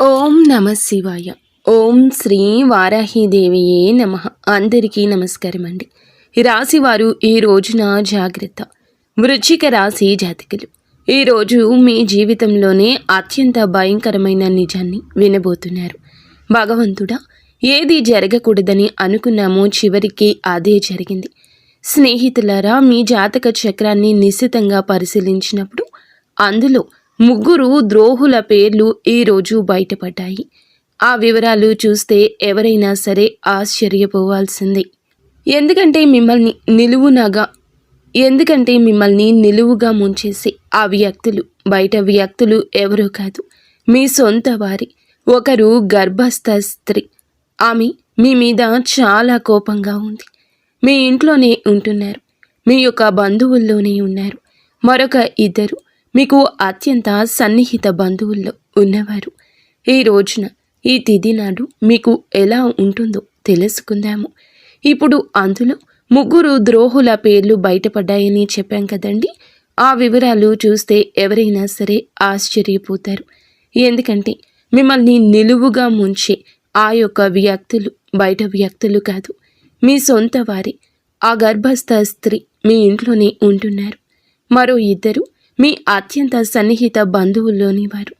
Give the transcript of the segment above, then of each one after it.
ఓం నమ శివాయ. ఓం శ్రీ వారాహిదేవియే నమ. అందరికీ నమస్కారం అండి. ఈ రాశి వారు ఈ రోజున జాగ్రత్త. వృశ్చిక రాశి జాతకులు ఈరోజు మీ జీవితంలోనే అత్యంత భయంకరమైన నిజాన్ని వినబోతున్నారు. భగవంతుడా, ఏది జరగకూడదని అనుకున్నామో చివరికి అదే జరిగింది. స్నేహితులారా, మీ జాతక చక్రాన్ని నిశితంగా పరిశీలించినప్పుడు అందులో 3 ద్రోహుల పేర్లు ఈరోజు బయటపడ్డాయి. ఆ వివరాలు చూస్తే ఎవరైనా సరే ఆశ్చర్యపోవాల్సిందే. ఎందుకంటే మిమ్మల్ని నిలువుగా ముంచేసి ఆ వ్యక్తులు బయట వ్యక్తులు ఎవరో కాదు, మీ సొంత వారి. ఒకరు గర్భస్థ స్త్రీ. ఆమె మీ మీద చాలా కోపంగా ఉంది. మీ ఇంట్లోనే ఉంటున్నారు, మీ యొక్క బంధువుల్లోనే ఉన్నారు. మరొక ఇద్దరు మీకు అత్యంత సన్నిహిత బంధువుల్లో ఉన్నవారు. ఈ రోజున ఈ తిథి నాడు మీకు ఎలా ఉంటుందో తెలుసుకుందాము. ఇప్పుడు అందులో 3 ద్రోహుల పేర్లు బయటపడ్డాయని చెప్పాం కదండి. ఆ వివరాలు చూస్తే ఎవరైనా సరే ఆశ్చర్యపోతారు. ఎందుకంటే మిమ్మల్ని నిలువుగా ముంచే ఆ యొక్క వ్యక్తులు బయట వ్యక్తులు కాదు, మీ సొంత వారి. ఆ గర్భస్థ స్త్రీ మీ ఇంట్లోనే ఉంటున్నారు. మరో ఇద్దరు మీ అత్యంత సన్నిహిత బంధువుల్లోని వారు.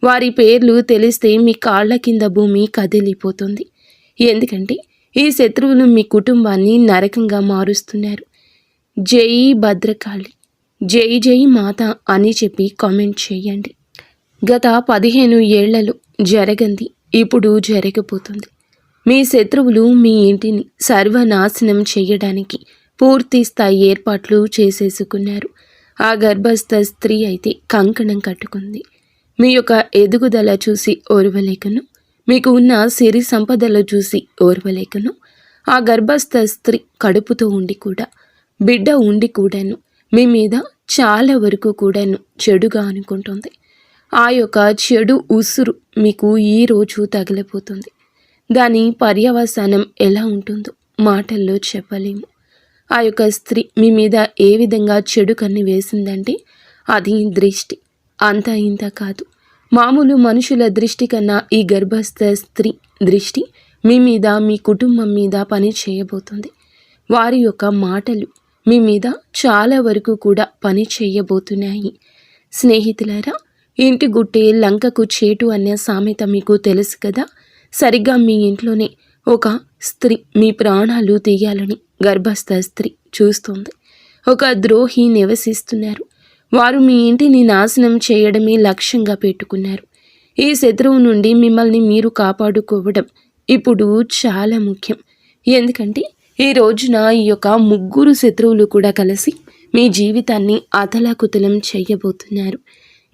వారి పేర్లు తెలిస్తే మీ కాళ్ల కింద భూమి కదిలిపోతుంది. ఎందుకంటే ఈ శత్రువులు మీ కుటుంబాన్ని నరకంగా మారుస్తున్నారు. జై భద్రకాళి, జై జై మాత అని చెప్పి కామెంట్ చేయండి. గత 15 ఏళ్లలో జరగంది ఇప్పుడు జరగబోతుంది. మీ శత్రువులు మీ ఇంటిని సర్వనాశనం చేయడానికి పూర్తి స్థాయి ఏర్పాట్లు చేసేసుకున్నారు. ఆ గర్భస్థ స్త్రీ అయితే కంకణం కట్టుకుంది. మీ యొక్క ఎదుగుదల చూసి ఓర్వలేకను, మీకు ఉన్న సిరి సంపదలు చూసి ఓర్వలేకను, ఆ గర్భస్థ స్త్రీ కడుపుతో ఉండి కూడా, బిడ్డ ఉండి కూడాను మీ మీద చాలా వరకు కూడాను చెడుగా అనుకుంటుంది. ఆ యొక్క చెడు ఉసురు మీకు ఈరోజు తగిలిపోతుంది. దాని పర్యవసానం ఎలా ఉంటుందో మాటల్లో చెప్పలేము. ఆ యొక్క స్త్రీ మీ మీద ఏ విధంగా చెడు కన్ను వేసిందంటే అది దృష్టి. అంతా ఇంత కాదు, మామూలు మనుషుల దృష్టి కన్నా ఈ గర్భస్థ స్త్రీ దృష్టి మీ మీద, మీ కుటుంబం మీద పని చేయబోతుంది. వారి యొక్క మాటలు మీ మీద చాలా వరకు కూడా పని చేయబోతున్నాయి. స్నేహితులారా, ఇంటి గుట్టే లంకకు చేటు అనే సామెత మీకు తెలుసు కదా. సరిగ్గా మీ ఇంట్లోనే ఒక స్త్రీ మీ ప్రాణాలు తీయాలని గర్భస్థ స్త్రీ చూస్తుంది. ఒక ద్రోహి నివసిస్తున్నారు. వారు మీ ఇంటిని నాశనం చేయడమే లక్ష్యంగా పెట్టుకున్నారు. ఈ శత్రువు నుండి మిమ్మల్ని మీరు కాపాడుకోవడం ఇప్పుడు చాలా ముఖ్యం. ఎందుకంటే ఈ రోజున ఈ యొక్క 3 శత్రువులు కూడా కలిసి మీ జీవితాన్ని అతలాకుతలం చేయబోతున్నారు.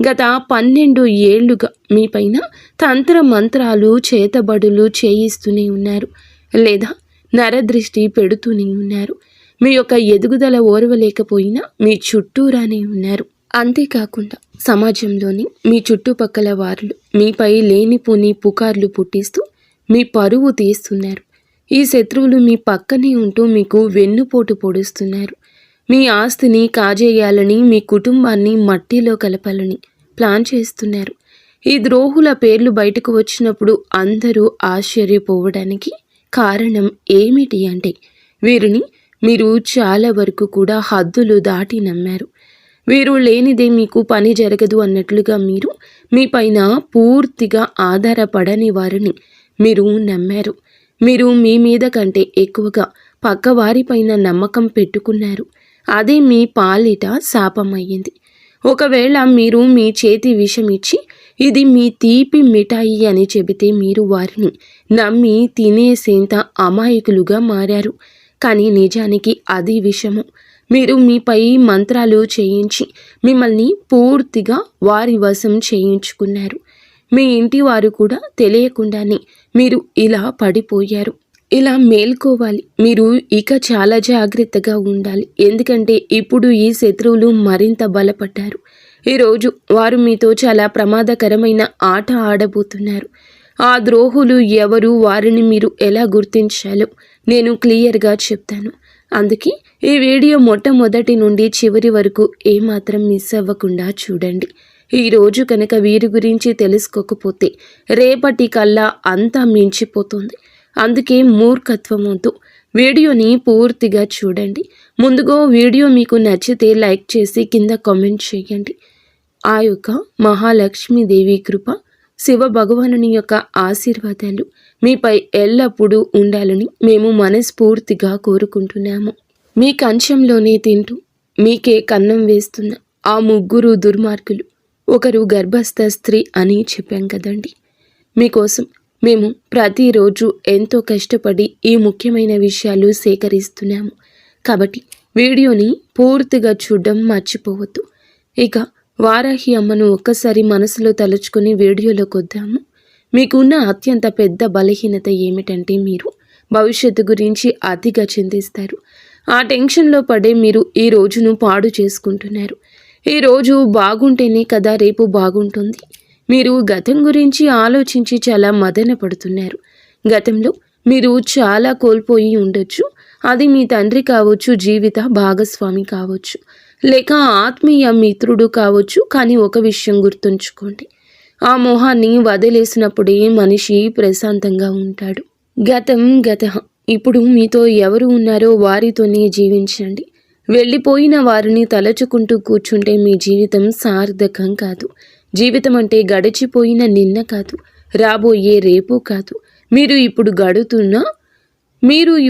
గత 12 ఏళ్లుగా మీపైన తంత్ర మంత్రాలు చేతబడులు చేయిస్తూనే ఉన్నారు, లేదా నరదృష్టి పెడుతూనే ఉన్నారు. మీ యొక్క ఎదుగుదల ఓర్వలేకపోయినా మీ చుట్టూరానే ఉన్నారు. అంతేకాకుండా సమాజంలోని మీ చుట్టుపక్కల వారు మీపై లేనిపోని పుకార్లు పుట్టిస్తూ మీ పరువు తీస్తున్నారు. ఈ శత్రువులు మీ పక్కనే ఉంటూ మీకు వెన్నుపోటు పొడుస్తున్నారు. మీ ఆస్తిని కాజేయాలని, మీ కుటుంబాన్ని మట్టిలో కలపాలని ప్లాన్ చేస్తున్నారు. ఈ ద్రోహుల పేర్లు బయటకు వచ్చినప్పుడు అందరూ ఆశ్చర్యపోవడానికి కారణం ఏమిటి అంటే, వీరిని మీరు చాలా వరకు కూడా హద్దులు దాటి నమ్మారు. వీరు లేనిదే మీకు పని జరగదు అన్నట్లుగా మీరు మీ పైన పూర్తిగా ఆధారపడని వారిని మీరు నమ్మారు. మీరు మీ మీద కంటే ఎక్కువగా పక్కవారిపైన నమ్మకం పెట్టుకున్నారు. అదే మీ పాలిట శాపమయ్యింది. ఒకవేళ మీరు మీ చేతి విషం ఇచ్చి ఇది మీ తీపి మిఠాయి అని చెబితే మీరు వారిని నమ్మి తినేసేంత అమాయకులుగా మారారు. కానీ నిజానికి అది విషము. మీరు మీపై మంత్రాలు చేయించి మిమ్మల్ని పూర్తిగా వారి వశం చేయించుకున్నారు. మీ ఇంటి వారు కూడా తెలియకుండానే మీరు ఇలా పడిపోయారు. ఇలా మేల్కోవాలి. మీరు ఇక చాలా జాగ్రత్తగా ఉండాలి. ఎందుకంటే ఇప్పుడు ఈ శత్రువులు మరింత బలపడ్డారు. ఈరోజు వారు మీతో చాలా ప్రమాదకరమైన ఆట ఆడబోతున్నారు. ఆ ద్రోహులు ఎవరు, వారిని మీరు ఎలా గుర్తించాలో నేను క్లియర్గా చెప్తాను. అందుకే ఈ వీడియో మొట్టమొదటి నుండి చివరి వరకు ఏమాత్రం మిస్ అవ్వకుండా చూడండి. ఈరోజు కనుక వీరి గురించి తెలుసుకోకపోతే రేపటి కల్లా అంతా మించిపోతుంది. అందుకే మూర్ఖత్వం వద్దు. వీడియోని పూర్తిగా చూడండి. ముందుగా వీడియో మీకు నచ్చితే లైక్ చేసి కింద కామెంట్ చేయండి. ఆ యొక్క మహాలక్ష్మీదేవి కృప, శివ భగవానుని యొక్క ఆశీర్వాదాలు మీపై ఎల్లప్పుడూ ఉండాలని మేము మనస్ఫూర్తిగా కోరుకుంటున్నాము. మీ కంచంలోనే తింటూ మీకే కన్నం వేస్తున్న ఆ ముగ్గురు దుర్మార్గులు ఒకరు గర్భస్థ స్త్రీ అని చెప్పాం కదండి. మీకోసం మేము ప్రతిరోజు ఎంతో కష్టపడి ఈ ముఖ్యమైన విషయాలు సేకరిస్తున్నాము. కాబట్టి వీడియోని పూర్తిగా చూడడం మర్చిపోవద్దు. ఇక వారాహి అమ్మను ఒక్కసారి మనసులో తలుచుకొని వీడియోలోకి వద్దాము. మీకున్న అత్యంత పెద్ద బలహీనత ఏమిటంటే మీరు భవిష్యత్తు గురించి అతిగా చింతిస్తారు. ఆ టెన్షన్లో పడే మీరు ఈ రోజును పాడు చేసుకుంటున్నారు. ఈరోజు బాగుంటేనే కదా రేపు బాగుంటుంది. మీరు గతం గురించి ఆలోచించి చాలా మదన పడుతున్నారు. గతంలో మీరు చాలా కోల్పోయి ఉండొచ్చు. అది మీ తండ్రి కావచ్చు, జీవిత భాగస్వామి కావచ్చు, లేక ఆత్మీయ మిత్రుడు కావచ్చు. కానీ ఒక విషయం గుర్తుంచుకోండి, ఆ మోహాన్ని వదిలేసినప్పుడే మనిషి ప్రశాంతంగా ఉంటాడు. గతం గతః. ఇప్పుడు మీతో ఎవరు ఉన్నారో వారితోనే జీవించండి. వెళ్ళిపోయిన వారిని తలచుకుంటూ కూర్చుంటే మీ జీవితం సార్థకం కాదు. జీవితం అంటే గడిచిపోయిన నిన్న కాదు, రాబోయే రేపు కాదు, మీరు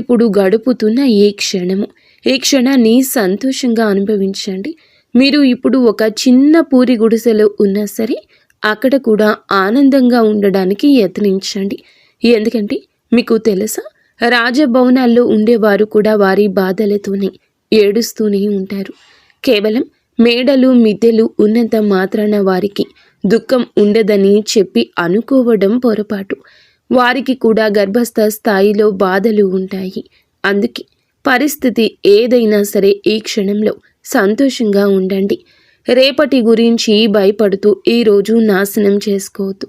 ఇప్పుడు గడుపుతున్న ఈ క్షణము. ఈ క్షణాన్ని సంతోషంగా అనుభవించండి. మీరు ఇప్పుడు ఒక చిన్న పూరి గుడిసెలో ఉన్నా సరే అక్కడ కూడా ఆనందంగా ఉండడానికి యత్నించండి. ఎందుకంటే మీకు తెలుసా, రాజభవనాల్లో ఉండేవారు కూడా వారి బాధలతోనే ఏడుస్తూనే ఉంటారు. కేవలం మేడలు మిద్దెలు ఉన్నంత మాత్రాన వారికి దుఃఖం ఉండదని చెప్పి అనుకోవడం పొరపాటు. వారికి కూడా గర్భస్థ స్థాయిలో బాధలు ఉంటాయి. అందుకే పరిస్థితి ఏదైనా సరే ఈ క్షణంలో సంతోషంగా ఉండండి. రేపటి గురించి భయపడుతూ ఈరోజు నాశనం చేసుకోవద్దు.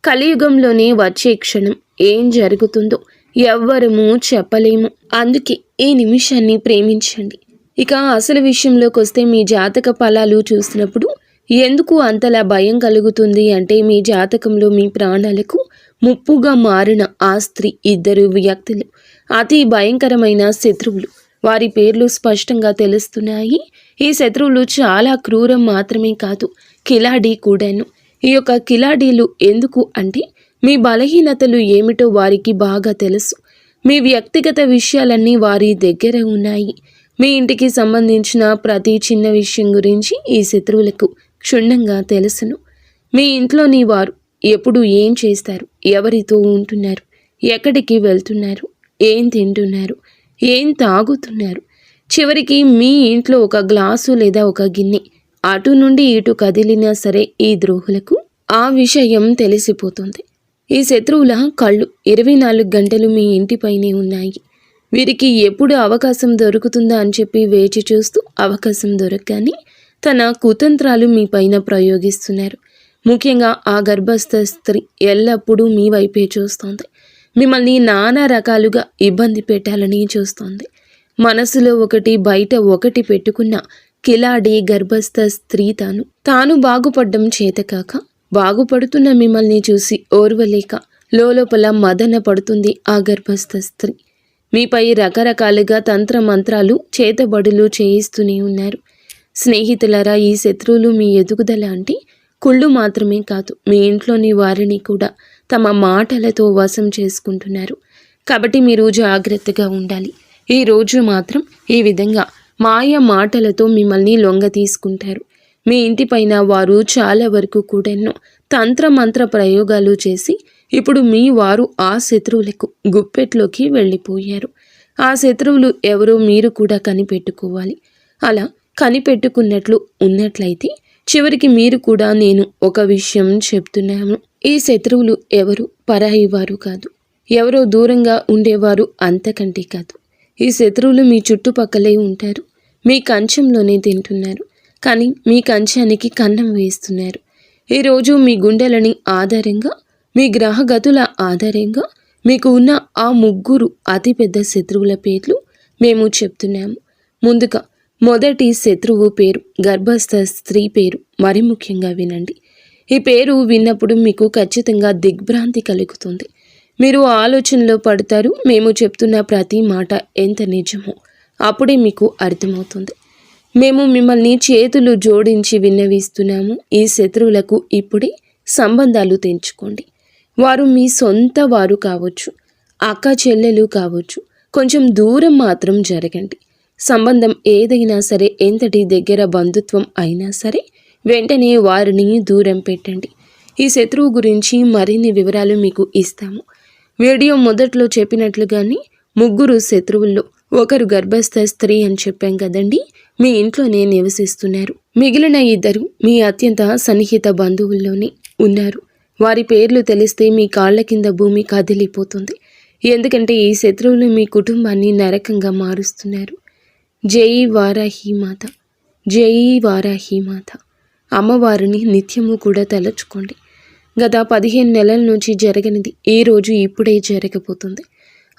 కలియుగంలోనే వచ్చే క్షణం ఏం జరుగుతుందో ఎవ్వరము చెప్పలేము. అందుకే ఈ నిమిషాన్ని ప్రేమించండి. ఇక అసలు విషయంలోకి వస్తే, మీ జాతక ఫలాలు చూసినప్పుడు ఎందుకు అంతలా భయం కలుగుతుంది అంటే, మీ జాతకంలో మీ ప్రాణాలకు ముప్పుగా మారిన ఆ స్త్రీ ఇద్దరు వ్యక్తులు అతి భయంకరమైన శత్రువులు. వారి పేర్లు స్పష్టంగా తెలుస్తున్నాయి. ఈ శత్రువులు చాలా క్రూరం మాత్రమే కాదు, కిలాడి కూడాను. ఈ యొక్క కిలాడీలు ఎందుకు అంటే, మీ బలహీనతలు ఏమిటో వారికి బాగా తెలుసు. మీ వ్యక్తిగత విషయాలన్నీ వారి దగ్గర ఉన్నాయి. మీ ఇంటికి సంబంధించిన ప్రతి చిన్న విషయం గురించి ఈ శత్రువులకు క్షుణ్ణంగా తెలుసును. మీ ఇంట్లోని వారు ఎప్పుడు ఏం చేస్తారు, ఎవరితో ఉంటున్నారు, ఎక్కడికి వెళ్తున్నారు, ఏం తింటున్నారు, ఏం తాగుతున్నారు, చివరికి మీ ఇంట్లో ఒక గ్లాసు లేదా ఒక గిన్నె అటు నుండి ఇటు కదిలినా సరే ఈ ద్రోహులకు ఆ విషయం తెలిసిపోతుంది. ఈ శత్రువుల కళ్ళు 24 గంటలు మీ ఇంటిపైనే ఉన్నాయి. వీరికి ఎప్పుడు అవకాశం దొరుకుతుందా అని చెప్పి వేచి చూస్తూ అవకాశం దొరకగానే తన కుతంత్రాలు మీ పైన ప్రయోగిస్తున్నారు. ముఖ్యంగా ఆ గర్భస్థ స్త్రీ ఎల్లప్పుడూ మీ వైపే చూస్తోంది. మిమ్మల్ని నానా రకాలుగా ఇబ్బంది పెట్టాలని చూస్తోంది. మనసులో ఒకటి బయట ఒకటి పెట్టుకున్న కిలాడి గర్భస్థ స్త్రీ తాను బాగుపడ్డం చేతకాక బాగుపడుతున్న మిమ్మల్ని చూసి ఓర్వలేక లోపల మదన పడుతుంది ఆ గర్భస్థ స్త్రీ. మీపై రకరకాలుగా తంత్రమంత్రాలు చేతబడులు చేయిస్తూనే ఉన్నారు. స్నేహితులరా, ఈ శత్రువులు మీ ఎదుగుదల అంటే కుళ్ళు మాత్రమే కాదు, మీ ఇంట్లోని వారిని కూడా తమ మాటలతో వశం చేసుకుంటున్నారు. కాబట్టి మీరు జాగ్రత్తగా ఉండాలి. ఈ రోజు మాత్రం ఈ విధంగా మాయ మాటలతో మిమ్మల్ని లొంగ తీసుకుంటారు. మీ ఇంటిపైన వారు చాలా వరకు కూడా తంత్రమంత్ర ప్రయోగాలు చేసి ఇప్పుడు మీ వారు ఆ శత్రువులకు గుప్పెట్లోకి వెళ్ళిపోయారు. ఆ శత్రువులు ఎవరో మీరు కూడా కనిపెట్టుకోవాలి. అలా కనిపెట్టుకున్నట్లు ఉన్నట్లయితే చివరికి మీరు కూడా నేను ఒక విషయం చెప్తున్నాను. ఈ శత్రువులు ఎవరు పరాయి వారు కాదు, ఎవరో దూరంగా ఉండేవారు అంతకంటే కాదు. ఈ శత్రువులు మీ చుట్టుపక్కలే ఉంటారు. మీ కంచంలోనే తింటున్నారు, కానీ మీ కంచానికి కన్నం వేస్తున్నారు. ఈరోజు మీ గుండెలని ఆధారంగా, మీ గ్రహగతుల ఆధారంగా మీకు ఉన్న ఆ ముగ్గురు అతిపెద్ద శత్రువుల పేర్లు మేము చెప్తున్నాము. ముందుగా మొదటి శత్రువు పేరు గర్భస్థ స్త్రీ పేరు మరి ముఖ్యంగా వినండి. ఈ పేరు విన్నప్పుడు మీకు ఖచ్చితంగా దిగ్భ్రాంతి కలుగుతుంది. మీరు ఆలోచనలో పడతారు. మేము చెప్తున్న ప్రతి మాట ఎంత నిజమో అప్పుడే మీకు అర్థమవుతుంది. మేము మిమ్మల్ని చేతులు జోడించి విన్నవిస్తున్నాము. ఈ శత్రువులకు ఇప్పుడే సంబంధాలు తెంచుకోండి. వారు మీ సొంత వారు కావచ్చు, అక్క చెల్లెలు కావచ్చు. కొంచెం దూరం మాత్రం జరగండి. సంబంధం ఏదైనా సరే, ఎంతటి దగ్గర బంధుత్వం అయినా సరే వెంటనే వారిని దూరం పెట్టండి. ఈ శత్రువు గురించి మరిన్ని వివరాలు మీకు ఇస్తాము. వీడియో మొదట్లో చెప్పినట్లుగానే ముగ్గురు శత్రువుల్లో ఒకరు గర్భస్థ స్త్రీ అని చెప్పాం కదండి. మీ ఇంట్లోనే నివసిస్తున్నారు. మిగిలిన ఇద్దరు మీ అత్యంత సన్నిహిత బంధువుల్లోనే ఉన్నారు. వారి పేర్లు తెలిస్తే మీ కాళ్ల కింద భూమి కదిలిపోతుంది. ఎందుకంటే ఈ శత్రువులు మీ కుటుంబాన్ని నరకంగా మారుస్తున్నారు. జై వారాహీమాత, జై వారాహీమాత. అమ్మవారిని నిత్యము కూడా తలచుకోండి. గత 15 నెలల నుంచి జరగనిది ఈ రోజు ఇప్పుడే జరగబోతుంది.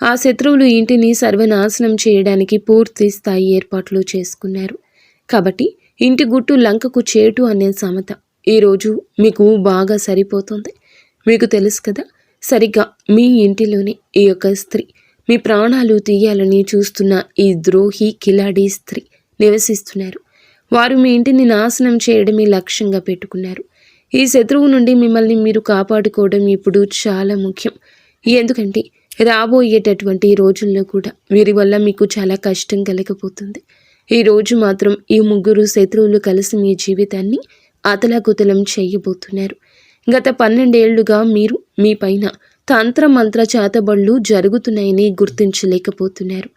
ఆ శత్రువులు ఇంటిని సర్వనాశనం చేయడానికి పూర్తి స్థాయి ఏర్పాట్లు చేసుకున్నారు. కాబట్టి ఇంటి గుట్టు లంకకు చేటు అనే సామెత ఈరోజు మీకు బాగా సరిపోతుంది. మీకు తెలుసు కదా, సరిగ్గా మీ ఇంటిలోనే ఈ యొక్క స్త్రీ మీ ప్రాణాలు తీయాలని చూస్తున్న ఈ ద్రోహి కిలాడీ స్త్రీ నివసిస్తున్నారు. వారు మీ ఇంటిని నాశనం చేయడమే లక్ష్యంగా పెట్టుకున్నారు. ఈ శత్రువు నుండి మిమ్మల్ని మీరు కాపాడుకోవడం ఇప్పుడు చాలా ముఖ్యం. ఎందుకంటే రాబోయేటటువంటి రోజుల్లో కూడా వీరి వల్ల మీకు చాలా కష్టం కలగబోతుంది. ఈ రోజు మాత్రం ఈ ముగ్గురు శత్రువులు కలిసి మీ జీవితాన్ని అతలాకుతలం చేయబోతున్నారు. గత 12 ఏళ్లుగా మీరు మీ పైన తంత్రమంత్ర చేతబడులు జరుగుతున్నాయని గుర్తించలేకపోతున్నారు.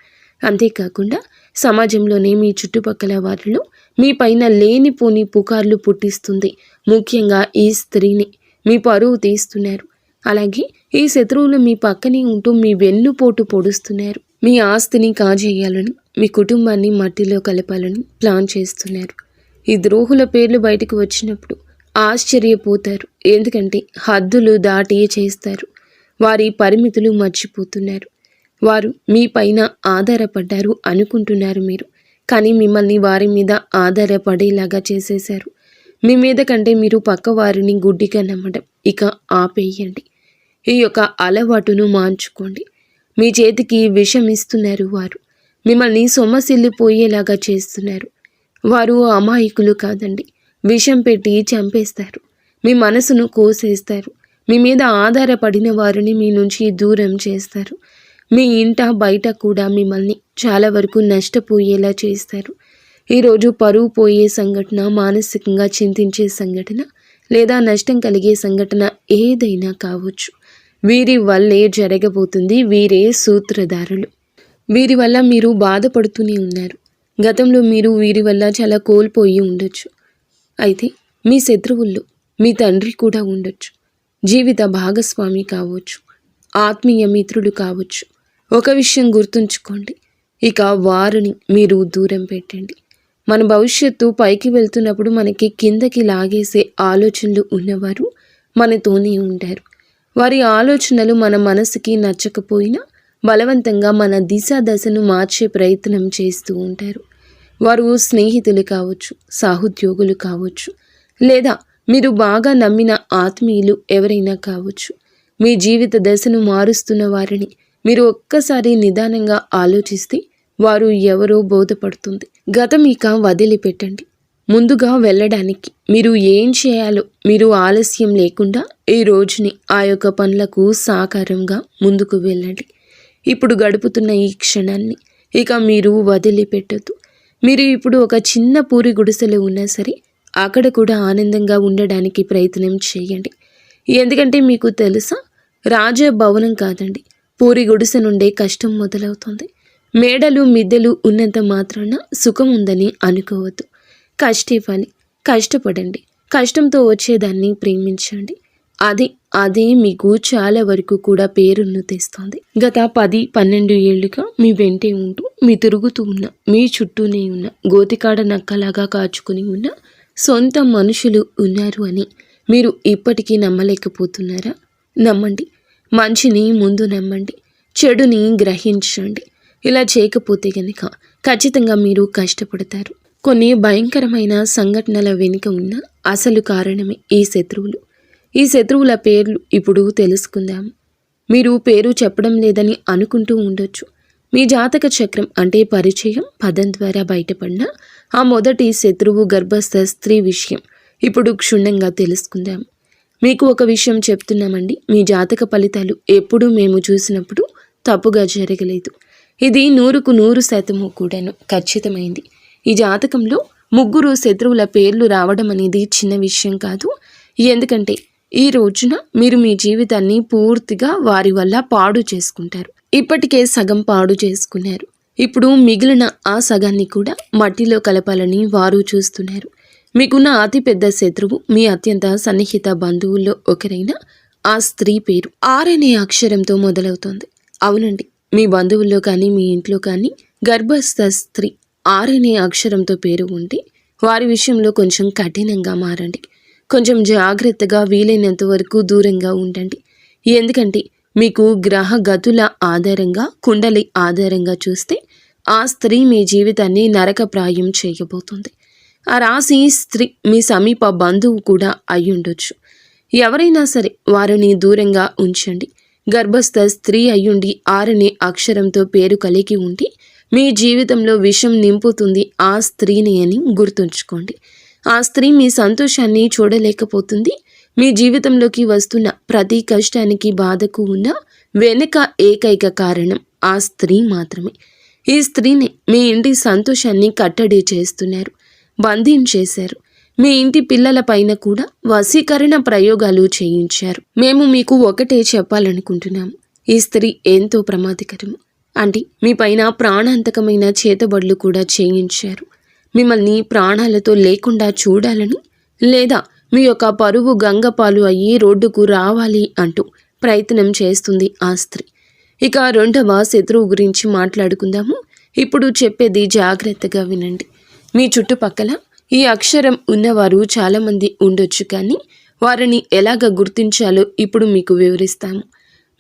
అంతేకాకుండా సమాజంలోనే మీ చుట్టుపక్కల వారిలో మీ పైన లేనిపోని పుకార్లు పుట్టిస్తుంది. ముఖ్యంగా ఈ స్త్రీని మీ పరువు తీస్తున్నారు. అలాగే ఈ శత్రువులు మీ పక్కనే ఉంటూ మీ వెన్నుపోటు పొడుస్తున్నారు. మీ ఆస్తిని కాజేయాలని, మీ కుటుంబాన్ని మట్టిలో కలపాలని ప్లాన్ చేస్తున్నారు. ఈ ద్రోహుల పేర్లు బయటకు వచ్చినప్పుడు ఆశ్చర్యపోతారు. ఎందుకంటే హద్దులు దాటి చేస్తారు. వారి పరిమితులు మర్చిపోతున్నారు. వారు మీ పైన ఆధారపడ్డారు అనుకుంటున్నారు మీరు, కానీ మిమ్మల్ని వారి మీద ఆధారపడేలాగా చేసేశారు. మీ మీద కంటే మీరు పక్క వారిని గుడ్డిగా నమ్మడం ఇక ఆపేయండి. ఈ యొక్క అలవాటును మార్చుకోండి. మీ చేతికి విషం ఇస్తున్నారు. వారు మిమ్మల్ని సొమ్మసిల్లిపోయేలాగా చేస్తున్నారు. వారు అమాయకులు కాదండి. విషం పెట్టి చంపేస్తారు. మీ మనసును కోసేస్తారు. మీ మీద ఆధారపడిన వారిని మీ నుంచి దూరం చేస్తారు. మీ ఇంట బయట కూడా మిమ్మల్ని చాలా వరకు నష్టపోయేలా చేస్తారు. ఈరోజు పరువు పోయే సంఘటన, మానసికంగా చింతించే సంఘటన లేదా నష్టం కలిగే సంఘటన ఏదైనా కావచ్చు. వీరి వల్లే జరగబోతుంది. వీరే సూత్రధారులు. వీరి వల్ల మీరు బాధపడుతూనే ఉన్నారు. గతంలో మీరు వీరి వల్ల చాలా కోల్పోయి ఉండొచ్చు. అయితే మీ శత్రువుల్లో మీ తండ్రి కూడా ఉండొచ్చు. జీవిత భాగస్వామి కావచ్చు, ఆత్మీయ మిత్రుడు కావచ్చు. ఒక విషయం గుర్తుంచుకోండి, ఇక వారిని మీరు దూరం పెట్టండి. మన భవిష్యత్తు పైకి వెళ్తున్నప్పుడు మనకి కిందకి లాగేసే ఆలోచనలు ఉన్నవారు మనతోనే ఉంటారు. వారి ఆలోచనలు మన మనసుకి నచ్చకపోయినా బలవంతంగా మన దశను మార్చే ప్రయత్నం చేస్తూ ఉంటారు. వారు స్నేహితులు కావచ్చు, సహోద్యోగులు కావచ్చు, లేదా మీరు బాగా నమ్మిన ఆత్మీయులు ఎవరైనా కావచ్చు. మీ జీవిత దశను మారుస్తున్న వారిని మీరు ఒక్కసారి నిదానంగా ఆలోచిస్తే వారు ఎవరో బోధపడుతుంది. గతం ఇక వదిలిపెట్టండి. ముందుగా వెళ్ళడానికి మీరు ఏం చేయాలో మీరు ఆలస్యం లేకుండా ఈ రోజుని ఆ యొక్క పనులకు సాకారంగా ముందుకు వెళ్ళండి. ఇప్పుడు గడుపుతున్న ఈ క్షణాన్ని ఇక మీరు వదిలిపెట్టద్దు. మీరు ఇప్పుడు ఒక చిన్న పూరి గుడిసెలో ఉన్నా సరే అక్కడ కూడా ఆనందంగా ఉండడానికి ప్రయత్నం చేయండి. ఎందుకంటే మీకు తెలుసా, రాజభవనం కాదండి, పూరి గుడిసె నుండే కష్టం మొదలవుతుంది. మేడలు మిద్దెలు ఉన్నంత మాత్రాన సుఖం ఉందని అనుకోవద్దు. కష్టివ్వాలి, కష్టపడండి. కష్టంతో వచ్చేదాన్ని ప్రేమించండి. అదే మీకు చాలా వరకు కూడా పేరును తెస్తుంది. గత 10-12 ఏళ్లుగా మీ వెంటే ఉంటూ మీ తిరుగుతూ ఉన్న, మీ చుట్టూనే ఉన్న, గోతికాడ నక్కలాగా కాచుకుని ఉన్న సొంత మనుషులు ఉన్నారు అని మీరు ఇప్పటికీ నమ్మలేకపోతున్నారా? నమ్మండి. మంచిని ముందు నమ్మండి, చెడుని గ్రహించండి. ఇలా చేయకపోతే గనక ఖచ్చితంగా మీరు కష్టపడతారు. కొన్ని భయంకరమైన సంఘటనల వెనుక ఉన్న అసలు కారణమే ఈ శత్రువులు. ఈ శత్రువుల పేర్లు ఇప్పుడు తెలుసుకుందాము. మీరు పేరు చెప్పడం లేదని అనుకుంటూ ఉండొచ్చు. మీ జాతక చక్రం అంటే పరిచయం పదం ద్వారా బయటపడిన ఆ మొదటి శత్రువు గర్భస్థ స్త్రీ విషయం ఇప్పుడు క్షుణ్ణంగా తెలుసుకుందాం. మీకు ఒక విషయం చెప్తున్నామండి, మీ జాతక ఫలితాలు ఎప్పుడూ మేము చూసినప్పుడు తప్పుగా జరగలేదు. ఇది 100% కూడాను ఖచ్చితమైంది. ఈ జాతకంలో 3 శత్రువుల పేర్లు రావడం అనేది చిన్న విషయం కాదు. ఎందుకంటే ఈ రోజున మీరు మీ జీవితాన్ని పూర్తిగా వారి వల్ల పాడు చేసుకుంటారు. ఇప్పటికే సగం పాడు చేసుకున్నారు. ఇప్పుడు మిగిలిన ఆ సగాన్ని కూడా మట్టిలో కలపాలని వారు చూస్తున్నారు. మీకున్న అతిపెద్ద శత్రువు మీ అత్యంత సన్నిహిత బంధువుల్లో ఒకరైన ఆ స్త్రీ పేరు ఆర్ అనే అక్షరంతో మొదలవుతోంది. అవునండి, మీ బంధువుల్లో కానీ మీ ఇంట్లో కానీ గర్భస్థ స్త్రీ ఆర్ అనే అక్షరంతో పేరు ఉంటే వారి విషయంలో కొంచెం కఠినంగా మారండి. కొంచెం జాగ్రత్తగా వీలైనంత వరకు దూరంగా ఉండండి. ఎందుకంటే మీకు గ్రహ గతుల ఆధారంగా కుండలి ఆధారంగా చూస్తే ఆ స్త్రీ మీ జీవితాన్ని నరకప్రాయం చేయబోతుంది. ఆ రాశి స్త్రీ మీ సమీప బంధువు కూడా అయ్యుండొచ్చు. ఎవరైనా సరే వారిని దూరంగా ఉంచండి. గర్భస్థ స్త్రీ అయ్యుండి ఆరనే అక్షరంతో పేరు కలిగి ఉండి మీ జీవితంలో విషం నింపుతుంది ఆ స్త్రీని అని గుర్తుంచుకోండి. ఆ స్త్రీ మీ సంతోషాన్ని చూడలేకపోతుంది. మీ జీవితంలోకి వస్తున్న ప్రతి కష్టానికి బాధకు ఉన్న వెనుక ఏకైక కారణం ఆ స్త్రీ మాత్రమే. ఈ స్త్రీని మీ ఇంటి సంతోషాన్ని కట్టడి చేస్తున్నారు, బంధించేశారు. మీ ఇంటి పిల్లల పైన కూడా వశీకరణ ప్రయోగాలు చేయించారు. మేము మీకు ఒకటే చెప్పాలనుకుంటున్నాము, ఈ స్త్రీ ఎంతో ప్రమాదకరము. అంటే మీ పైన ప్రాణాంతకమైన చేతబడులు కూడా చేయించారు. మిమ్మల్ని ప్రాణాలతో లేకుండా చూడాలని, లేదా మీ యొక్క పరువు గంగపాలు అయ్యి రోడ్డుకు రావాలి అంటూ ప్రయత్నం చేస్తుంది ఆ స్త్రీ. ఇక 2వ శత్రువు గురించి మాట్లాడుకుందాము. ఇప్పుడు చెప్పేది జాగ్రత్తగా వినండి. మీ చుట్టుపక్కల ఈ అక్షరం ఉన్నవారు చాలామంది ఉండొచ్చు, కానీ వారిని ఎలాగ గుర్తించాలో ఇప్పుడు మీకు వివరిస్తాము.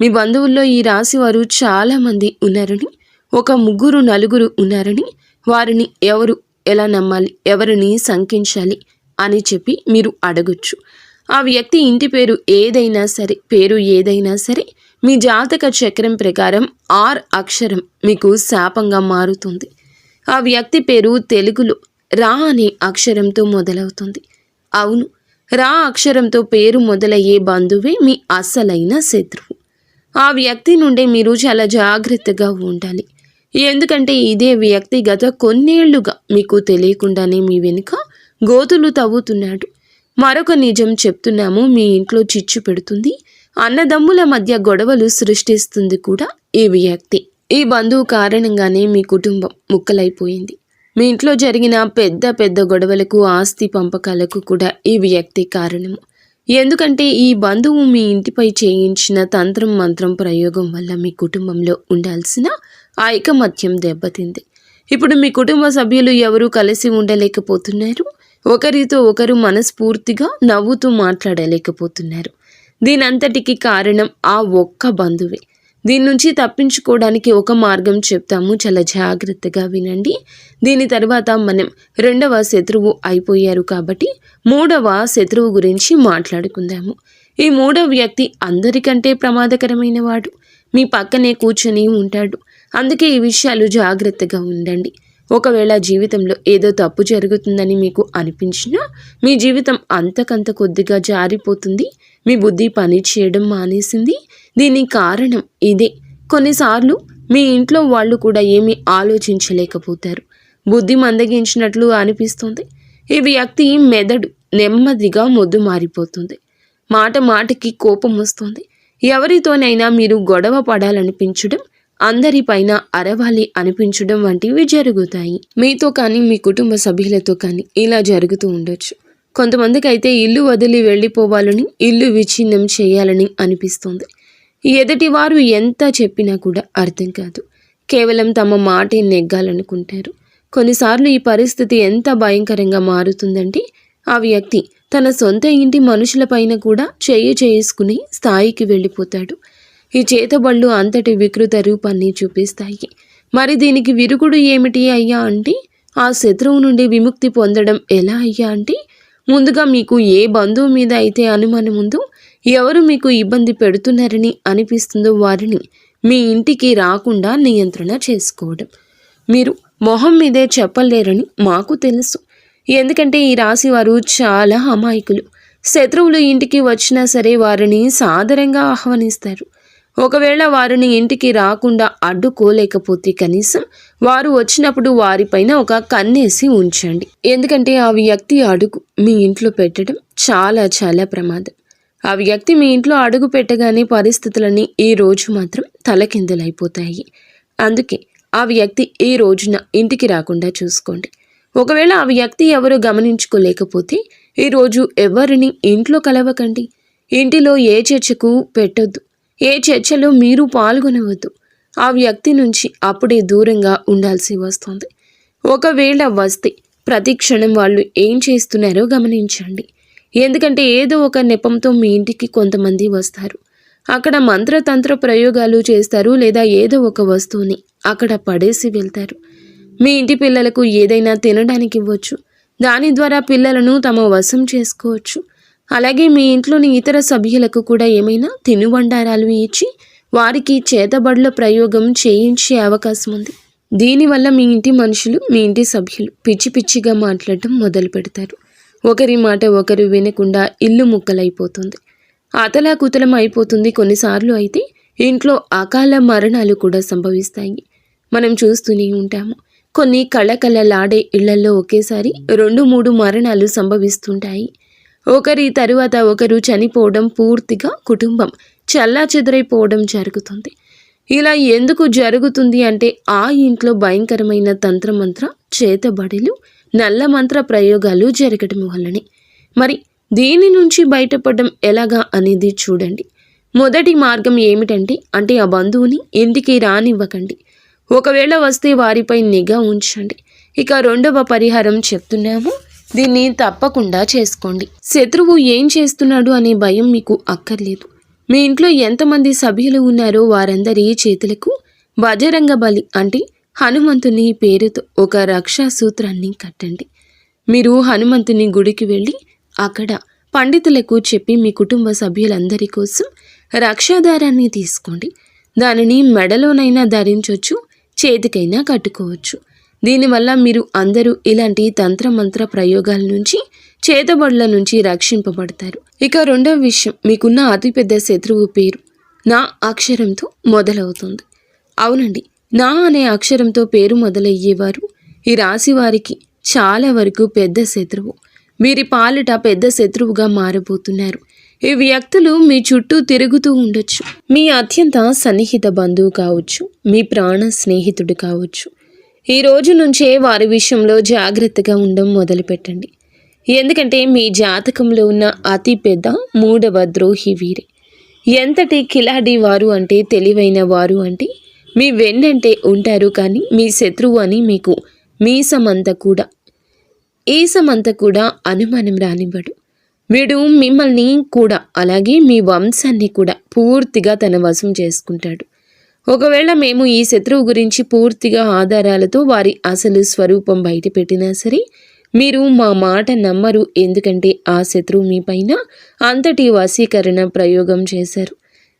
మీ బంధువుల్లో ఈ రాశి వారు చాలామంది ఉన్నారని, ఒక 3-4 ఉన్నారని, వారిని ఎవరు ఎలా నమ్మాలి, ఎవరిని శంకించాలి అని చెప్పి మీరు అడగొచ్చు. ఆ వ్యక్తి ఇంటి పేరు ఏదైనా సరే మీ జాతక చక్రం ప్రకారం ఆర్ అక్షరం మీకు శాపంగా మారుతుంది. ఆ వ్యక్తి పేరు తెలుగులో రా అనే అక్షరంతో మొదలవుతుంది. అవును, రా అక్షరంతో పేరు మొదలయ్యే బంధువే మీ అసలైన శత్రువు. ఆ వ్యక్తి నుండి మీరు చాలా జాగ్రత్తగా ఉండాలి. ఎందుకంటే ఇదే వ్యక్తి గత కొన్నేళ్లుగా మీకు తెలియకుండానే మీ వెనుక గోతులు తవ్వుతున్నాడు. మరొక నిజం చెప్తున్నాము, మీ ఇంట్లో చిచ్చు పెడుతుంది, అన్నదమ్ముల మధ్య గొడవలు సృష్టిస్తుంది కూడా ఈ వ్యక్తి. ఈ బంధువు కారణంగానే మీ కుటుంబం ముక్కలైపోయింది. మీ ఇంట్లో జరిగిన పెద్ద గొడవలకు, ఆస్తి పంపకాలకు కూడా ఈ వ్యక్తి కారణము. ఎందుకంటే ఈ బంధువు మీ ఇంటిపై చేయించిన తంత్రం మంత్రం ప్రయోగం వల్ల మీ కుటుంబంలో ఉండాల్సిన ఐకమత్యం దెబ్బతింది. ఇప్పుడు మీ కుటుంబ సభ్యులు ఎవరూ కలిసి ఉండలేకపోతున్నారు. ఒకరితో ఒకరు మనస్ఫూర్తిగా నవ్వుతూ మాట్లాడలేకపోతున్నారు. దీనంతటికి కారణం ఆ ఒక్క బంధువే. దీని నుంచి తప్పించుకోవడానికి ఒక మార్గం చెప్తాము, చాలా జాగ్రత్తగా వినండి. దీని తర్వాత మనం 2వ శత్రువు అయిపోయారు కాబట్టి 3వ శత్రువు గురించి మాట్లాడుకుందాము. ఈ 3వ వ్యక్తి అందరికంటే ప్రమాదకరమైన వాడు. మీ పక్కనే కూర్చొని ఉంటాడు. అందుకే ఈ విషయాలు జాగ్రత్తగా ఉండండి. ఒకవేళ జీవితంలో ఏదో తప్పు జరుగుతుందని మీకు అనిపించినా మీ జీవితం అంతకంత కొద్దిగా జారిపోతుంది. మీ బుద్ధి పని చేయడం మానేసింది. దీనికి కారణం ఇదే. కొన్నిసార్లు మీ ఇంట్లో వాళ్ళు కూడా ఏమీ ఆలోచించలేకపోతారు. బుద్ధి మందగించినట్లు అనిపిస్తుంది. ఈ వ్యక్తి మెదడు నెమ్మదిగా మొద్దు మారిపోతుంది. మాటకి కోపం వస్తుంది. ఎవరితోనైనా మీరు గొడవ పడాలనిపించడం, అందరిపైన అరవాలి అనిపించడం వంటివి జరుగుతాయి. మీతో కానీ మీ కుటుంబ సభ్యులతో కానీ ఇలా జరుగుతూ ఉండొచ్చు. కొంతమందికి అయితే ఇల్లు వదిలి వెళ్ళిపోవాలని, ఇల్లు విచ్ఛిన్నం చేయాలని అనిపిస్తుంది. ఎదుటి వారు ఎంత చెప్పినా కూడా అర్థం కాదు. కేవలం తమ మాటే నెగ్గాలనుకుంటారు. కొన్నిసార్లు ఈ పరిస్థితి ఎంత భయంకరంగా మారుతుందంటే ఆ వ్యక్తి తన సొంత ఇంటి మనుషులపైన కూడా చేసుకునే స్థాయికి వెళ్ళిపోతాడు. ఈ చేతబళ్ళు అంతటి వికృత రూపాన్ని చూపిస్తాయి. మరి దీనికి విరుగుడు ఏమిటి అయ్యా అంటే, ఆ శత్రువు నుండి విముక్తి పొందడం ఎలా అయ్యా అంటే, ముందుగా మీకు ఏ బంధువు మీద అయితే అనుమానం ఉందో, ఎవరు మీకు ఇబ్బంది పెడుతున్నారని అనిపిస్తుందో వారిని మీ ఇంటికి రాకుండా నియంత్రణ చేసుకోవడం. మీరు మొహం మీదే చెప్పలేరని మాకు తెలుసు. ఎందుకంటే ఈ రాశి వారు చాలా అమాయకులు. శత్రువులు ఇంటికి వచ్చినా సరే వారిని సాదరంగా ఆహ్వానిస్తారు. ఒకవేళ వారిని ఇంటికి రాకుండా అడ్డుకోలేకపోతే కనీసం వారు వచ్చినప్పుడు వారిపైన ఒక కన్నేసి ఉంచండి. ఎందుకంటే ఆ వ్యక్తి అడుగు మీ ఇంట్లో పెట్టడం చాలా చాలా ప్రమాదం. ఆ వ్యక్తి మీ ఇంట్లో అడుగు పెట్టగానే పరిస్థితులన్నీ ఈ రోజు మాత్రం తలకిందులైపోతాయి. అందుకే ఆ వ్యక్తి ఈ రోజున ఇంటికి రాకుండా చూసుకోండి. ఒకవేళ ఆ వ్యక్తి ఎవరో గమనించుకోలేకపోతే ఈరోజు ఎవరిని ఇంట్లో కలవకండి. ఇంటిలో ఏ చర్చకు పెట్టొద్దు. ఏ చర్చలో మీరు పాల్గొనవద్దు. ఆ వ్యక్తి నుంచి అప్పుడే దూరంగా ఉండాల్సి వస్తుంది. ఒకవేళ వస్తే ప్రతి క్షణం వాళ్ళు ఏం చేస్తున్నారో గమనించండి. ఎందుకంటే ఏదో ఒక నెపంతో మీ ఇంటికి కొంతమంది వస్తారు. అక్కడ మంత్రతంత్ర ప్రయోగాలు చేస్తారు, లేదా ఏదో ఒక వస్తువుని అక్కడ పడేసి వెళ్తారు. మీ ఇంటి పిల్లలకు ఏదైనా తినడానికి ఇవ్వచ్చు. దాని ద్వారా పిల్లలను తమ వశం చేసుకోవచ్చు. అలాగే మీ ఇంట్లోని ఇతర సభ్యులకు కూడా ఏమైనా తినుబండారాలు ఇచ్చి వారికి చేతబడుల ప్రయోగం చేయించే అవకాశం ఉంది. దీనివల్ల మీ ఇంటి మనుషులు, మీ ఇంటి సభ్యులు పిచ్చి పిచ్చిగా మాట్లాడటం మొదలు పెడతారు. ఒకరి మాట ఒకరు వినకుండా ఇల్లు ముక్కలైపోతుంది. అతలాకుతలం అయిపోతుంది. కొన్నిసార్లు అయితే ఇంట్లో అకాల మరణాలు కూడా సంభవిస్తాయి. మనం చూస్తూనే ఉంటాము. కొన్ని కళకళలాడే ఇళ్లలో ఒకేసారి 2-3 మరణాలు సంభవిస్తుంటాయి. ఒకరి తరువాత ఒకరు చనిపోవడం, పూర్తిగా కుటుంబం చెల్లాచెదరైపోవడం జరుగుతుంది. ఇలా ఎందుకు జరుగుతుంది అంటే ఆ ఇంట్లో భయంకరమైన తంత్రమంత్ర చేతబడులు, నల్ల మంత్ర ప్రయోగాలు జరగడం వల్లనే. మరి దీని నుంచి బయటపడడం ఎలాగా అనేది చూడండి. మొదటి మార్గం ఏమిటంటే ఆ బంధువుని ఇంటికి రానివ్వకండి. ఒకవేళ వస్తే వారిపై నిఘా ఉంచండి. ఇక రెండవ పరిహారం చెప్తున్నాము, దీన్ని తప్పకుండా చేసుకోండి. శత్రువు ఏం చేస్తున్నాడు అనే భయం మీకు అక్కర్లేదు. మీ ఇంట్లో ఎంతమంది సభ్యులు ఉన్నారో వారందరి చేతులకు బజరంగ బలి అంటే హనుమంతుని పేరుతో ఒక రక్షా సూత్రాన్ని కట్టండి. మీరు హనుమంతుని గుడికి వెళ్ళి అక్కడ పండితులకు చెప్పి మీ కుటుంబ సభ్యులందరి కోసం రక్షాదారాన్ని తీసుకోండి. దానిని మెడలోనైనా ధరించవచ్చు, చేతికైనా కట్టుకోవచ్చు. దీనివల్ల మీరు అందరూ ఇలాంటి తంత్రమంత్ర ప్రయోగాల నుంచి, చేతబడుల నుంచి రక్షింపబడతారు. ఇక రెండవ విషయం, మీకున్న అతిపెద్ద శత్రువు పేరు నా అక్షరంతో మొదలవుతుంది. అవునండి, నా అనే అక్షరంతో పేరు మొదలయ్యేవారు ఈ రాశి వారికి చాలా వరకు పెద్ద శత్రువు. వీరి పాలిట పెద్ద శత్రువుగా మారబోతున్నారు. ఈ వ్యక్తులు మీ చుట్టూ తిరుగుతూ ఉండొచ్చు. మీ అత్యంత సన్నిహిత బంధువు కావచ్చు, మీ ప్రాణ స్నేహితుడు కావచ్చు. ఈ రోజు నుంచే వారి విషయంలో జాగ్రత్తగా ఉండడం మొదలుపెట్టండి. ఎందుకంటే మీ జాతకంలో ఉన్న అతి పెద్ద 3వ ద్రోహి వీరే. ఎంతటి కిలాడి వారు అంటే, తెలివైన వారు అంటే, మీ వెన్నంటే ఉంటారు, కానీ మీ శత్రువు అని మీకు ఈసమంతా కూడా అనుమానం రానివ్వడు. వీడు మిమ్మల్ని కూడా, అలాగే మీ వంశాన్ని కూడా పూర్తిగా తన వశం చేసుకుంటాడు. ఒకవేళ మేము ఈ శత్రువు గురించి పూర్తిగా ఆధారాలతో వారి అసలు స్వరూపం బయట పెట్టినా సరే మీరు మా మాట నమ్మరు. ఎందుకంటే ఆ శత్రువు మీ పైన అంతటి వశీకరణ ప్రయోగం చేశారు.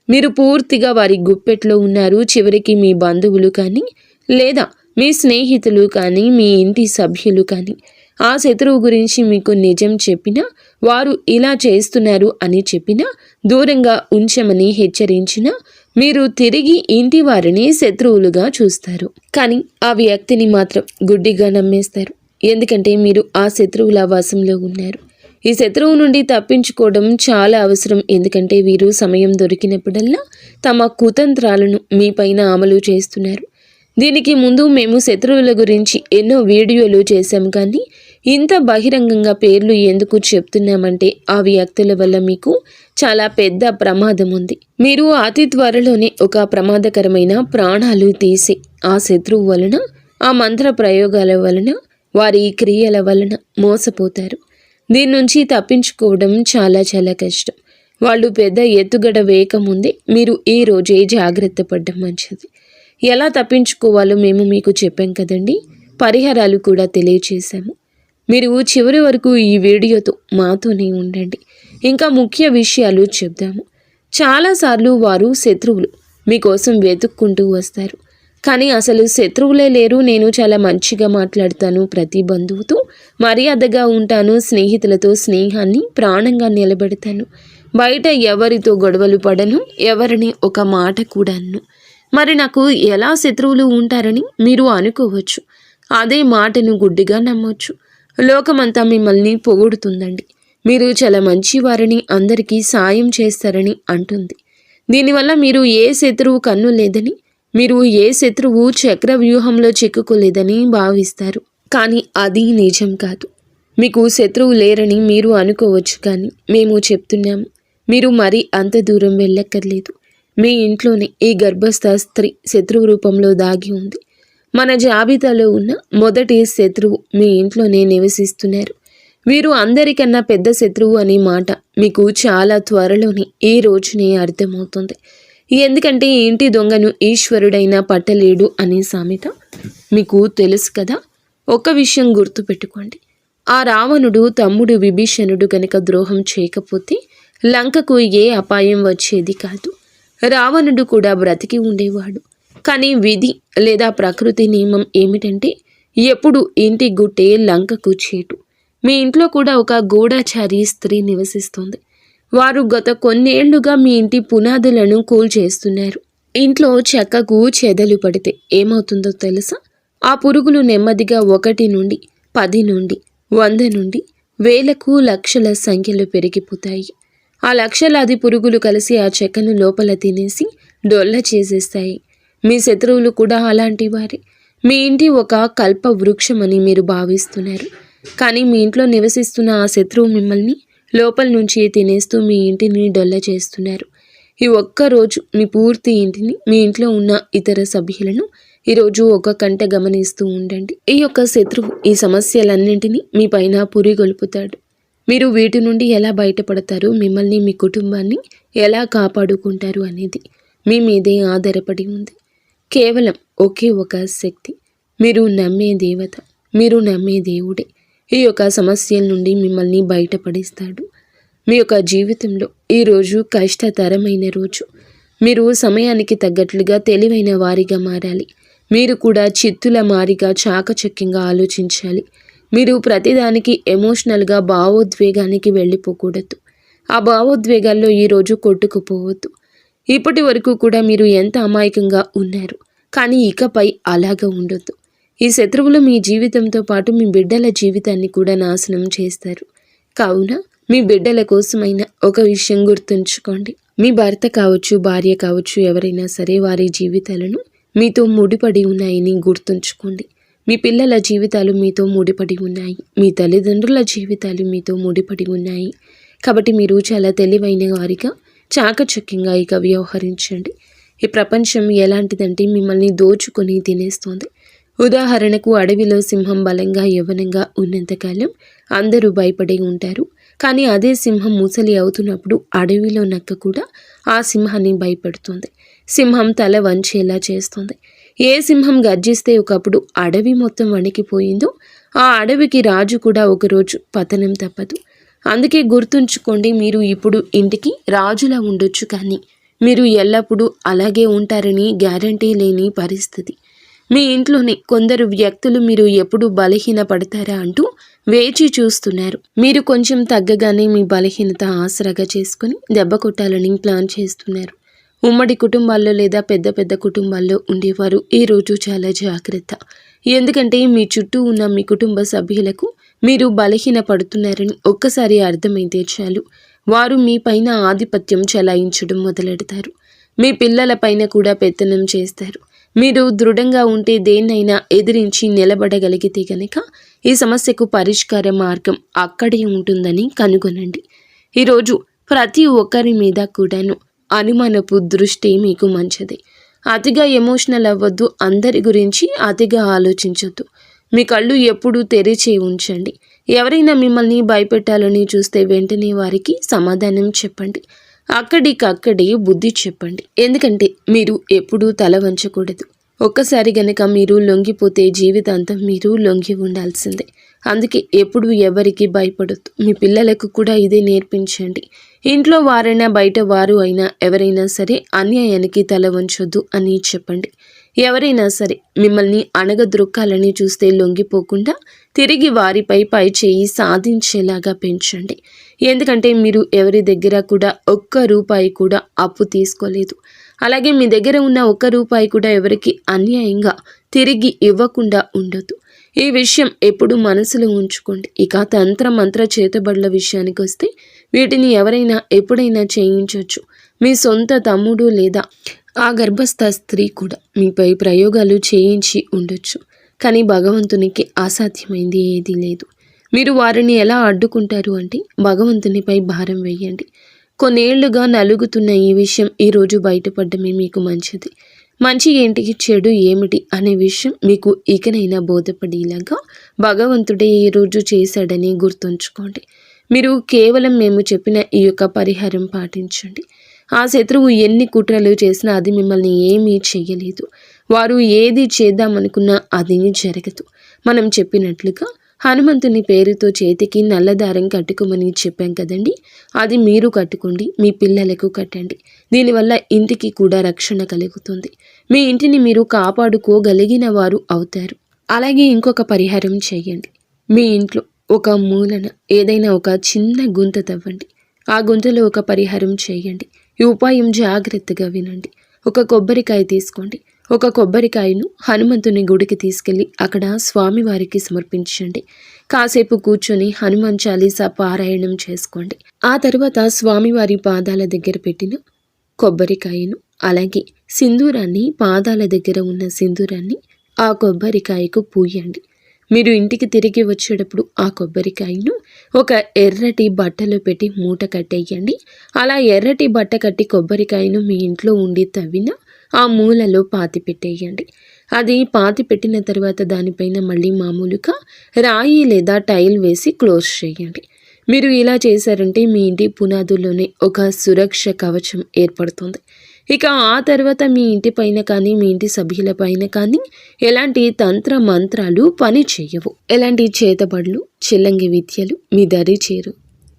మీరు పూర్తిగా వారి గుప్పెట్లో ఉన్నారు. చివరికి మీ బంధువులు కానీ, లేదా మీ స్నేహితులు కానీ, మీ ఇంటి సభ్యులు కానీ ఆ శత్రువు గురించి మీకు నిజం చెప్పినా, వారు ఇలా చేస్తున్నారు అని చెప్పినా, దూరంగా ఉంచమని హెచ్చరించినా, మీరు తిరిగి ఇంటి వారిని శత్రువులుగా చూస్తారు. కానీ ఆ వ్యక్తిని మాత్రం గుడ్డిగా నమ్మేస్తారు. ఎందుకంటే మీరు ఆ శత్రువుల వశంలో ఉన్నారు. ఈ శత్రువు నుండి తప్పించుకోవడం చాలా అవసరం. ఎందుకంటే వీరు సమయం దొరికినప్పుడల్లా తమ కుతంత్రాలను మీపైన అమలు చేస్తున్నారు. దీనికి ముందు మేము శత్రువుల గురించి ఎన్నో వీడియోలు చేశాం, కానీ ఇంత బహిరంగంగా పేర్లు ఎందుకు చెప్తున్నామంటే ఆ వ్యక్తుల వల్ల మీకు చాలా పెద్ద ప్రమాదం ఉంది. మీరు అతి త్వరలోనే ఒక ప్రమాదకరమైన ప్రాణాలు తీసి ఆ శత్రువు వలన, ఆ మంత్ర ప్రయోగాల వలన, వారి క్రియల వలన మోసపోతారు. దీని నుంచి తప్పించుకోవడం చాలా చాలా కష్టం. వాళ్ళు పెద్ద ఎత్తుగడ వేయకముందే మీరు ఈ రోజే జాగ్రత్త పడడం మంచిది. ఎలా తప్పించుకోవాలో మేము మీకు చెప్పాం కదండి. పరిహారాలు కూడా తెలియచేశాము. మీరు చివరి వరకు ఈ వీడియోతో మాతోనే ఉండండి. ఇంకా ముఖ్య విషయాలు చెప్దాము. చాలాసార్లు వారు శత్రువులు మీకోసం వెతుక్కుంటూ వస్తారు. కానీ అసలు శత్రువులే లేరు. నేను చాలా మంచిగా మాట్లాడతాను, ప్రతి బంధువుతో మర్యాదగా ఉంటాను, స్నేహితులతో స్నేహాన్ని ప్రాణంగా నిలబెడతాను, బయట ఎవరితో గొడవలు పడను, ఎవరిని ఒక మాట కూడా అన్ను. మరి నాకు ఎలా శత్రువులు ఉంటారని మీరు అనుకోవచ్చు. అదే మాటను గుడ్డిగా నమ్మొచ్చు. లోకమంతా మిమ్మల్ని పొగుడుతుందండి. మీరు చాలా మంచివారని, అందరికీ సాయం చేస్తారని అంటుంది. దీనివల్ల మీరు ఏ శత్రువు కన్ను లేదని, మీరు ఏ శత్రువు చక్ర వ్యూహంలో చిక్కుకోలేదని భావిస్తారు. కానీ అది నిజం కాదు. మీకు శత్రువు లేరని మీరు అనుకోవచ్చు, కానీ మేము చెప్తున్నాము, మీరు మరీ అంత దూరం వెళ్ళక్కర్లేదు. మీ ఇంట్లోనే ఈ గర్భస్థ స్త్రీ శత్రువు రూపంలో దాగి ఉంది. మన జాబితాలో ఉన్న మొదటి శత్రువు మీ ఇంట్లోనే నివసిస్తున్నారు. వీరు అందరికన్నా పెద్ద శత్రువు అనే మాట మీకు చాలా త్వరలోనే ఈ రోజునే అర్థమవుతుంది. ఎందుకంటే ఇంటి దొంగను ఈశ్వరుడైనా పట్టలేడు అనే సామెత మీకు తెలుసు కదా. ఒక్క విషయం గుర్తుపెట్టుకోండి. ఆ రావణుడు తమ్ముడు విభీషణుడు గనక ద్రోహం చేయకపోతే లంకకు ఏ అపాయం వచ్చేది కాదు. రావణుడు కూడా బ్రతికి ఉండేవాడు. కానీ విధి లేదా ప్రకృతి నియమం ఏమిటంటే ఎప్పుడు ఇంటి గుట్టే లంకకు చేటు. మీ ఇంట్లో కూడా ఒక గూఢచారి స్త్రీ నివసిస్తుంది. వారు గత కొన్నేళ్లుగా మీ ఇంటి పునాదులను కూల్చేస్తున్నారు. ఇంట్లో చెక్కకు చెదలు పడితే ఏమవుతుందో తెలుసా? ఆ పురుగులు నెమ్మదిగా 1 నుండి 10 నుండి 100 నుండి వేలకు లక్షల సంఖ్యలో పెరిగిపోతాయి. ఆ లక్షలాది పురుగులు కలిసి ఆ చెక్కను లోపల తినేసి డొల్ల చేసేస్తాయి. మీ శత్రువులు కూడా అలాంటి వారే. మీ ఇంటి ఒక కల్ప వృక్షమని మీరు భావిస్తున్నారు. కానీ మీ ఇంట్లో నివసిస్తున్న ఆ శత్రువు మిమ్మల్ని లోపల నుంచి తినేస్తూ మీ ఇంటిని డొల్ల చేస్తున్నారు. ఈ ఒక్కరోజు మీ పూర్తి ఇంటిని, మీ ఇంట్లో ఉన్న ఇతర సభ్యులను ఈరోజు ఒక కంట గమనిస్తూ ఉండండి. ఈ యొక్క శత్రువు ఈ సమస్యలన్నింటినీ మీ పైన పురిగొల్పుతాడు. మీరు వీటి నుండి ఎలా బయటపడతారు, మిమ్మల్ని, మీ కుటుంబాన్ని ఎలా కాపాడుకుంటారు అనేది మీ మీదే ఆధారపడి ఉంది. కేవలం ఒకే ఒక శక్తి, మీరు నమ్మే దేవత, మీరు నమ్మే దేవుడే ఈ యొక్క సమస్యల నుండి మిమ్మల్ని బయటపడిస్తాడు. మీ యొక్క జీవితంలో ఈరోజు కష్టతరమైన రోజు. మీరు సమయానికి తగ్గట్లుగా తెలివైన వారిగా మారాలి. మీరు కూడా చిత్తుల మారిగా చాకచక్యంగా ఆలోచించాలి. మీరు ప్రతిదానికి ఎమోషనల్గా భావోద్వేగానికి వెళ్ళిపోకూడదు. ఆ భావోద్వేగాల్లో ఈరోజు కొట్టుకుపోవద్దు. ఇప్పటి వరకు కూడా మీరు ఎంత అమాయకంగా ఉన్నారు, కానీ ఇకపై అలాగా ఉండొద్దు. ఈ శత్రువులు మీ జీవితంతో పాటు మీ బిడ్డల జీవితాన్ని కూడా నాశనం చేస్తారు. కావున మీ బిడ్డల కోసమైనా ఒక విషయం గుర్తుంచుకోండి. మీ భర్త కావచ్చు, భార్య కావచ్చు, ఎవరైనా సరే వారి జీవితాలను మీతో ముడిపడి ఉన్నాయని గుర్తుంచుకోండి. మీ పిల్లల జీవితాలు మీతో ముడిపడి ఉన్నాయి. మీ తల్లిదండ్రుల జీవితాలు మీతో ముడిపడి ఉన్నాయి. కాబట్టి మీరు చాలా తెలివైన వారిగా, చాకచక్యంగా ఇక వ్యవహరించండి. ఈ ప్రపంచం ఎలాంటిదంటే మిమ్మల్ని దోచుకొని తినేస్తోంది. ఉదాహరణకు అడవిలో సింహం బలంగా యవ్వనంగా ఉన్నంతకాలం అందరూ భయపడి ఉంటారు. కానీ అదే సింహం ముసలి అవుతున్నప్పుడు అడవిలో నక్క కూడా ఆ సింహాన్ని భయపడుతుంది. సింహం తల వంచేలా చేస్తుంది. ఏ సింహం గర్జిస్తే ఒకప్పుడు అడవి మొత్తం వణికిపోయిందో ఆ అడవికి రాజు కూడా ఒకరోజు పతనం తప్పదు. అందుకే గుర్తుంచుకోండి, మీరు ఇప్పుడు ఇంటికి రాజులా ఉండొచ్చు, కానీ మీరు ఎల్లప్పుడూ అలాగే ఉంటారని గ్యారంటీ లేని పరిస్థితి. మీ ఇంట్లోని కొందరు వ్యక్తులు మీరు ఎప్పుడు బలహీన పడతారా అంటూ వేచి చూస్తున్నారు. మీరు కొంచెం తగ్గగానే మీ బలహీనత ఆసరాగా చేసుకుని దెబ్బ కొట్టాలని ప్లాన్ చేస్తున్నారు. ఉమ్మడి కుటుంబాల్లో లేదా పెద్ద పెద్ద కుటుంబాల్లో ఉండేవారు ఈరోజు చాలా జాగ్రత్త. ఎందుకంటే మీ చుట్టూ ఉన్న మీ కుటుంబ సభ్యులకు మీరు బలహీన పడుతున్నారని ఒక్కసారి అర్థమైతే చాలు, వారు మీ పైన ఆధిపత్యం చెలాయించడం మొదలెడతారు. మీ పిల్లల పైన కూడా పెత్తనం చేస్తారు. మీరు దృఢంగా ఉంటే దేన్నైనా ఎదిరించి నిలబడగలిగితే కనుక ఈ సమస్యకు పరిష్కార మార్గం అక్కడే ఉంటుందని కనుగొనండి. ఈరోజు ప్రతి ఒక్కరి మీద కూడాను అనుమానపు దృష్టి మీకు మంచిది. అతిగా ఎమోషనల్ అవ్వద్దు. అందరి గురించి అతిగా ఆలోచించొద్దు. మీ కళ్ళు ఎప్పుడూ తెరిచే ఉంచండి. ఎవరైనా మిమ్మల్ని భయపెట్టాలని చూస్తే వెంటనే వారికి సమాధానం చెప్పండి. అక్కడికక్కడే బుద్ధి చెప్పండి. ఎందుకంటే మీరు ఎప్పుడూ తల వంచకూడదు. ఒక్కసారి గనక మీరు లొంగిపోతే జీవితాంతం మీరు లొంగి ఉండాల్సిందే. అందుకే ఎప్పుడు ఎవరికి భయపడొద్దు. మీ పిల్లలకు కూడా ఇదే నేర్పించండి. ఇంట్లో వారైనా బయట వారు అయినా ఎవరైనా సరే అన్యాయానికి తల వంచొద్దు అని చెప్పండి. ఎవరైనా సరే మిమ్మల్ని అణగద్రొక్కాలని చూస్తే లొంగిపోకుండా తిరిగి వారిపై పై చేయి సాధించేలాగా పెంచండి. ఎందుకంటే మీరు ఎవరి దగ్గర కూడా ఒక్క రూపాయి కూడా అప్పు తీసుకోలేదు. అలాగే మీ దగ్గర ఉన్న ఒక్క రూపాయి కూడా ఎవరికి అన్యాయంగా తిరిగి ఇవ్వకుండా ఉండొద్దు. ఈ విషయం ఎప్పుడు మనసులో ఉంచుకోండి. ఇక తంత్ర మంత్ర చేతబడుల విషయానికి వస్తే వీటిని ఎవరైనా ఎప్పుడైనా చేయించవచ్చు. మీ సొంత తమ్ముడు లేదా ఆ గర్భస్థ స్త్రీ కూడా మీపై ప్రయోగాలు చేయించి ఉండొచ్చు. కానీ భగవంతునికి అసాధ్యమైంది ఏదీ లేదు. మీరు వారిని ఎలా అడ్డుకుంటారు అంటే భగవంతునిపై భారం వేయండి. కొన్నేళ్లుగా నలుగుతున్న ఈ విషయం ఈరోజు బయటపడమే మీకు మంచిది. మంచి ఏంటి, చెడు ఏమిటి అనే విషయం మీకు ఇకనైనా బోధపడేలాగా భగవంతుడే ఈరోజు చేశాడని గుర్తుంచుకోండి. మీరు కేవలం మేము చెప్పిన ఈ యొక్క పరిహారం పాటించండి. ఆ శత్రువు ఎన్ని కుట్రలు చేసినా అది మిమ్మల్ని ఏమీ చెయ్యలేదు. వారు ఏది చేద్దామనుకున్నా అది జరగదు. మనం చెప్పినట్లుగా హనుమంతుని పేరుతో చేతికి నల్లదారం కట్టుకోమని చెప్పాం కదండి. అది మీరు కట్టుకోండి, మీ పిల్లలకు కట్టండి. దీనివల్ల ఇంటికి కూడా రక్షణ కలుగుతుంది. మీ ఇంటిని మీరు కాపాడుకోగలిగిన వారు అవుతారు. అలాగే ఇంకొక పరిహారం చేయండి. మీ ఇంట్లో ఒక మూలన ఏదైనా ఒక చిన్న గుంత తవ్వండి. ఆ గుంతలో ఒక పరిహారం చేయండి. ఈ ఉపాయం జాగ్రత్తగా వినండి. ఒక కొబ్బరికాయ తీసుకోండి. ఒక కొబ్బరికాయను హనుమంతుని గుడికి తీసుకెళ్ళి అక్కడ స్వామివారికి సమర్పించండి. కాసేపు కూర్చొని హనుమాన్ చాలీసా పారాయణం చేసుకోండి. ఆ తర్వాత స్వామివారి పాదాల దగ్గర పెట్టిన కొబ్బరికాయను అలాగే సింధూరాన్ని, పాదాల దగ్గర ఉన్న సింధూరాన్ని ఆ కొబ్బరికాయకు పూయండి. మీరు ఇంటికి తిరిగి వచ్చేటప్పుడు ఆ కొబ్బరికాయను ఒక ఎర్రటి బట్టలో పెట్టి మూట కట్టేయండి. అలా ఎర్రటి బట్ట కట్టి కొబ్బరికాయను మీ ఇంట్లో ఉండి తవ్విన ఆ మూలలో పాతి పెట్టేయండి. అది పాతి పెట్టిన తర్వాత దానిపైన మళ్ళీ మామూలుగా రాయి లేదా టైల్ వేసి క్లోజ్ చేయండి. మీరు ఇలా చేశారంటే మీ ఇంటి పునాదుల్లోనే ఒక సురక్ష కవచం ఏర్పడుతుంది. ఇక ఆ తర్వాత మీ ఇంటి పైన కానీ మీ ఇంటి సభ్యుల పైన కానీ ఎలాంటి తంత్ర మంత్రాలు పని చేయవు. ఎలాంటి చేతబడులు, చిల్లంగి విద్యలు మీ దరి చేరు.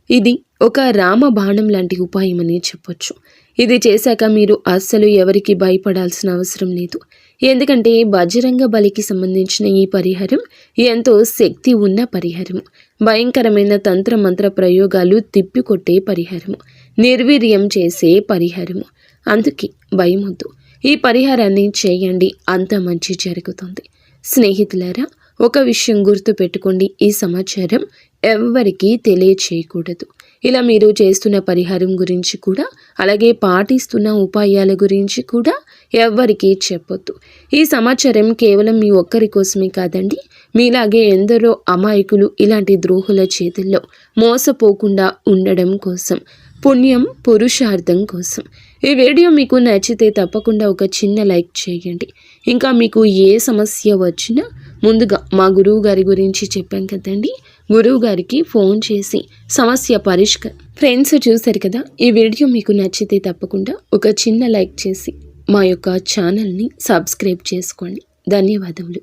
ఇది ఒక రామ బాణం లాంటి ఉపాయం అని చెప్పొచ్చు. ఇది చేశాక మీరు అస్సలు ఎవరికి భయపడాల్సిన అవసరం లేదు. ఎందుకంటే బజరంగ బలికి సంబంధించిన ఈ పరిహారం ఎంతో శక్తి ఉన్న పరిహారము. భయంకరమైన తంత్ర మంత్ర ప్రయోగాలు తిప్పికొట్టే పరిహారము, నిర్వీర్యం చేసే పరిహారము. అందుకే భయమొద్దు, ఈ పరిహారాన్ని చేయండి, అంత మంచి జరుగుతుంది. స్నేహితులారా, ఒక విషయం గుర్తు పెట్టుకోండి, ఈ సమాచారం ఎవ్వరికీ తెలియచేయకూడదు. ఇలా మీరు చేస్తున్న పరిహారం గురించి కూడా అలాగే పాటిస్తున్న ఉపాయాల గురించి కూడా ఎవ్వరికీ చెప్పొద్దు. ఈ సమాచారం కేవలం మీ ఒక్కరి కోసమే కాదండి, మీలాగే ఎందరో అమాయకులు ఇలాంటి ద్రోహుల చేతుల్లో మోసపోకుండా ఉండడం కోసం, పుణ్యం పురుషార్థం కోసం. ఈ వీడియో మీకు నచ్చితే తప్పకుండా ఒక చిన్న లైక్ చేయండి. ఇంకా మీకు ఏ సమస్య వచ్చినా ముందుగా మా గురువు గారి గురించి చెప్పాం కదండి, గురువు గారికి ఫోన్ చేసి సమస్య పరిష్కారం. ఫ్రెండ్స్ చూశారు కదా, ఈ వీడియో మీకు నచ్చితే తప్పకుండా ఒక చిన్న లైక్ చేసి మా యొక్క ఛానల్ని సబ్స్క్రైబ్ చేసుకోండి. ధన్యవాదములు.